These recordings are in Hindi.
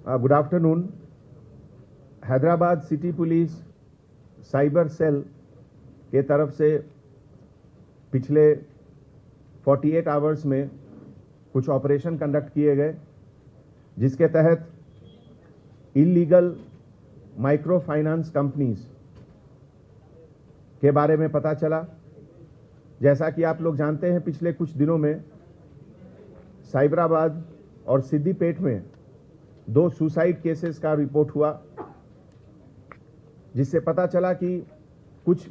Good afternoon. Hyderabad city police cyber cell के तरफ से पिछले 48 आवर्स में कुछ ऑपरेशन कंडक्ट किए गए, जिसके तहत इलीगल माइक्रो फाइनेंस कंपनीज के बारे में पता चला। जैसा कि आप लोग जानते हैं, पिछले कुछ दिनों में साइबराबाद और सिद्दीपेट में 2 सुसाइड केसेस का रिपोर्ट हुआ, जिससे पता चला कि कुछ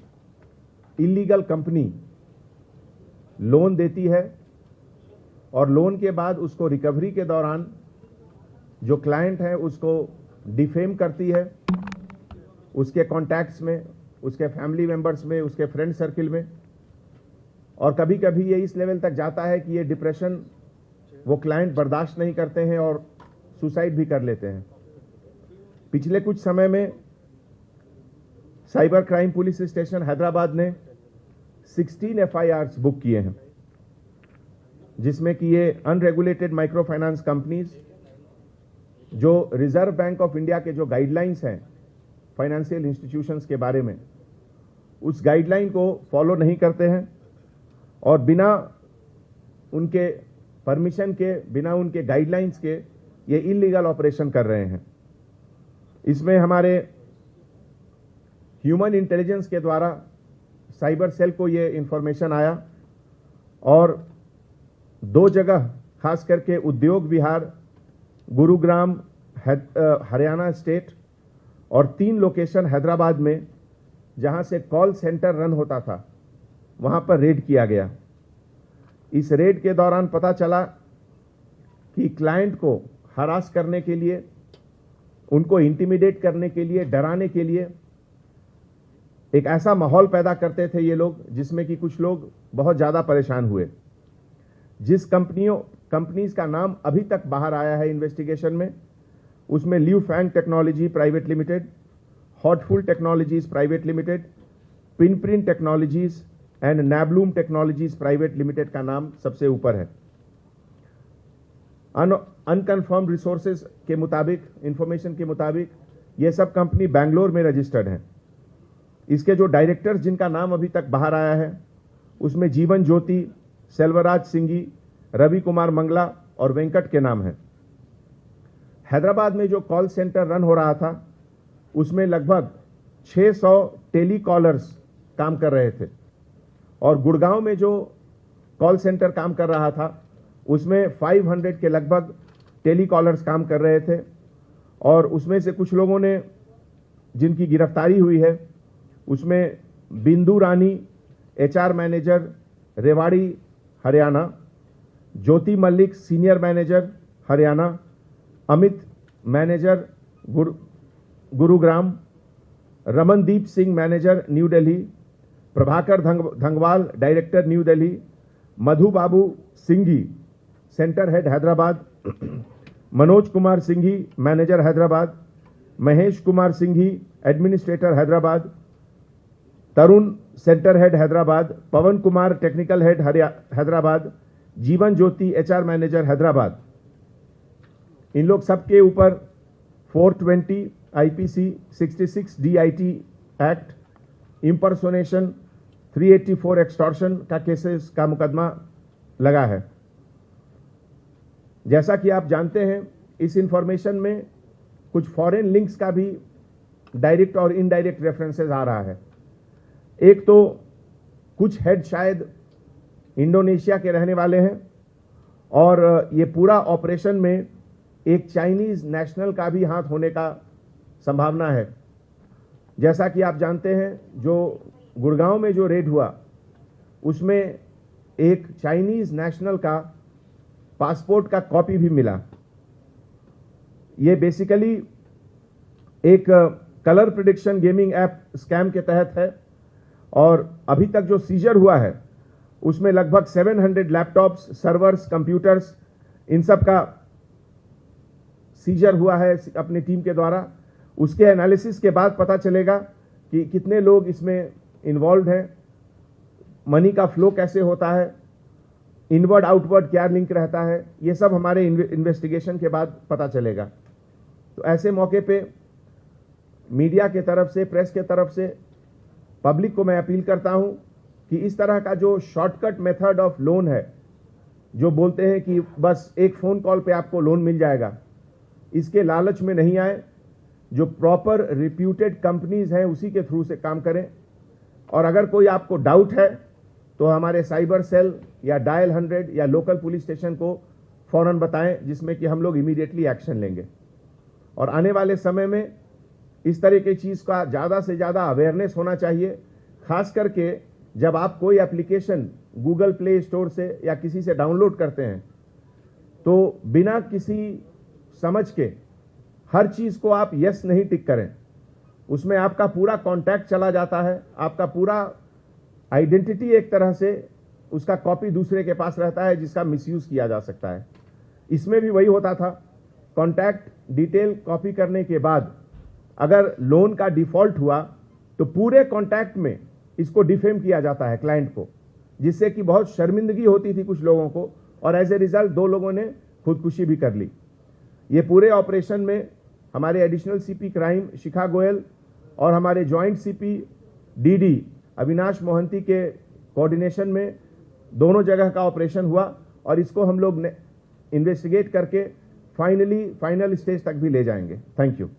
इलीगल कंपनी लोन देती है और लोन के बाद उसको रिकवरी के दौरान जो क्लाइंट है उसको डिफेम करती है, उसके कॉन्टैक्ट्स में, उसके फैमिली मेंबर्स में, उसके फ्रेंड सर्किल में, और कभी कभी ये इस लेवल तक जाता है कि ये डिप्रेशन वो क्लाइंट बर्दाश्त नहीं करते हैं और सुसाइड भी कर लेते हैं। पिछले कुछ समय में cyber crime police station Hyderabad ने 16 FIRs बुक किए हैं, जिसमें कि ये अनरेगुलेटेड माइक्रो फाइनेंस कंपनीज जो रिजर्व बैंक ऑफ इंडिया के जो गाइडलाइंस हैं फाइनेंशियल इंस्टीट्यूशंस के बारे में, उस गाइडलाइन को फॉलो नहीं करते हैं और बिना उनके परमिशन के, बिना उनके गाइडलाइंस के ये इलीगल ऑपरेशन कर रहे हैं। इसमें हमारे ह्यूमन इंटेलिजेंस के द्वारा साइबर सेल को ये इंफॉर्मेशन आया और 2 जगह, खास करके उद्योग विहार, गुरुग्राम हरियाणा स्टेट, और 3 लोकेशन हैदराबाद में जहां से कॉल सेंटर रन होता था, वहां पर रेड किया गया। इस रेड के दौरान पता चला कि क्लाइंट को हरास करने के लिए, उनको इंटिमिडेट करने के लिए, डराने के लिए एक ऐसा माहौल पैदा करते थे ये लोग, जिसमें कि कुछ लोग बहुत ज्यादा परेशान हुए। जिस कंपनीज का नाम अभी तक बाहर आया है इन्वेस्टिगेशन में, उसमें Liu Fang technology private limited, हॉटफुल technologies private limited, Pinprint technologies and नैबलूम टेक्नोलॉजीज प्राइवेट लिमिटेड का नाम सबसे ऊपर है। अनकन्फर्म्ड रिसोर्सेज के मुताबिक, इंफॉर्मेशन के मुताबिक, ये सब कंपनी बैंगलोर में रजिस्टर्ड है। इसके जो डायरेक्टर्स जिनका नाम अभी तक बाहर आया है, उसमें जीवन ज्योति, सेल्वराज सिंघी, रवि कुमार मंगला और वेंकट के नाम हैं। हैदराबाद में जो कॉल सेंटर रन हो रहा था, उसमें लगभग 600 टेलीकॉलर्स काम कर रहे थे, और गुड़गांव में जो कॉल सेंटर काम कर रहा था, उसमें 500 के लगभग टेलीकॉलर्स काम कर रहे थे। और उसमें से कुछ लोगों ने जिनकी गिरफ्तारी हुई है, उसमें Bindu Rani, HR manager, Rewari Haryana, Jyoti Mallik, senior manager Haryana, Amit manager Gurugram, Ramandeep Singh manager New Delhi, Prabhakar Dhangwal director New Delhi, Madhu Babu Singhi centre head Hyderabad, Manoj Kumar Singhi manager Hyderabad, Mahesh Kumar Singhi administrator Hyderabad, Tarun centre head Hyderabad, Pavan Kumar technical head Hyderabad, Jeevan Jyoti HR manager Hyderabad. इन लोग सबके ऊपर 420 IPC 66 DIT act, impersonation, 384 extortion का केसेस का मुकदमा लगा है। जैसा कि आप जानते हैं, इस इंफॉर्मेशन में कुछ फॉरेन लिंक्स का भी डायरेक्ट और इनडायरेक्ट रेफरेंसेस आ रहा है। एक तो कुछ हेड शायद इंडोनेशिया के रहने वाले हैं, और ये पूरा ऑपरेशन में एक चाइनीज नेशनल का भी हाथ होने का संभावना है। जैसा कि आप जानते हैं, जो गुड़गांव में जो रेड हुआ, उसमें एक चाइनीज नेशनल का पासपोर्ट का कॉपी भी मिला। ये बेसिकली एक colour prediction gaming app scam के तहत है, और अभी तक जो सीजर हुआ है उसमें लगभग 700 लैपटॉप्स, सर्वर्स, कंप्यूटर्स, इन सब का सीजर हुआ है अपनी टीम के द्वारा। उसके एनालिसिस के बाद पता चलेगा कि कितने लोग इसमें इन्वॉल्व हैं, मनी का फ्लो कैसे होता है, इनवर्ड आउटवर्ड क्या लिंक रहता है, ये सब हमारे इन्वेस्टिगेशन के बाद पता चलेगा। तो ऐसे मौके पे मीडिया के तरफ से, प्रेस के तरफ से पब्लिक को मैं अपील करता हूं कि इस तरह का जो शॉर्टकट मेथड ऑफ लोन है, जो बोलते हैं कि बस एक फोन कॉल पे आपको लोन मिल जाएगा, इसके लालच में नहीं आए। जो प्रॉपर रिप्यूटेड कंपनीज हैं उसी के थ्रू से काम करें। और अगर कोई आपको डाउट है तो हमारे साइबर सेल या डायल 100 या लोकल पुलिस स्टेशन को फौरन बताएं, जिसमें कि हम लोग इमीडिएटली एक्शन लेंगे। और आने वाले समय में इस तरह की चीज का ज्यादा से ज्यादा अवेयरनेस होना चाहिए, खास करके जब आप कोई एप्लीकेशन गूगल प्ले स्टोर से या किसी से डाउनलोड करते हैं तो बिना किसी समझ के हर चीज को आप यस नहीं टिक करें। उसमें आपका पूरा कॉन्टैक्ट चला जाता है, आपका पूरा आइडेंटिटी एक तरह से उसका कॉपी दूसरे के पास रहता है, जिसका मिसयूज किया जा सकता है। इसमें भी वही होता था, कॉन्टैक्ट डिटेल कॉपी करने के बाद अगर लोन का डिफॉल्ट हुआ तो पूरे कॉन्टैक्ट में इसको डिफेम किया जाता है क्लाइंट को, जिससे कि बहुत शर्मिंदगी होती थी कुछ लोगों को, और एज ए रिजल्ट 2 लोगों ने खुदकुशी भी कर ली। ये पूरे ऑपरेशन में हमारे एडिशनल सीपी क्राइम शिखा गोयल और हमारे joint CP DD Avinash Mohanty के कोऑर्डिनेशन में दोनों जगह का ऑपरेशन हुआ, और इसको हम लोग इन्वेस्टिगेट करके फाइनल स्टेज तक भी ले जाएंगे। Thank you.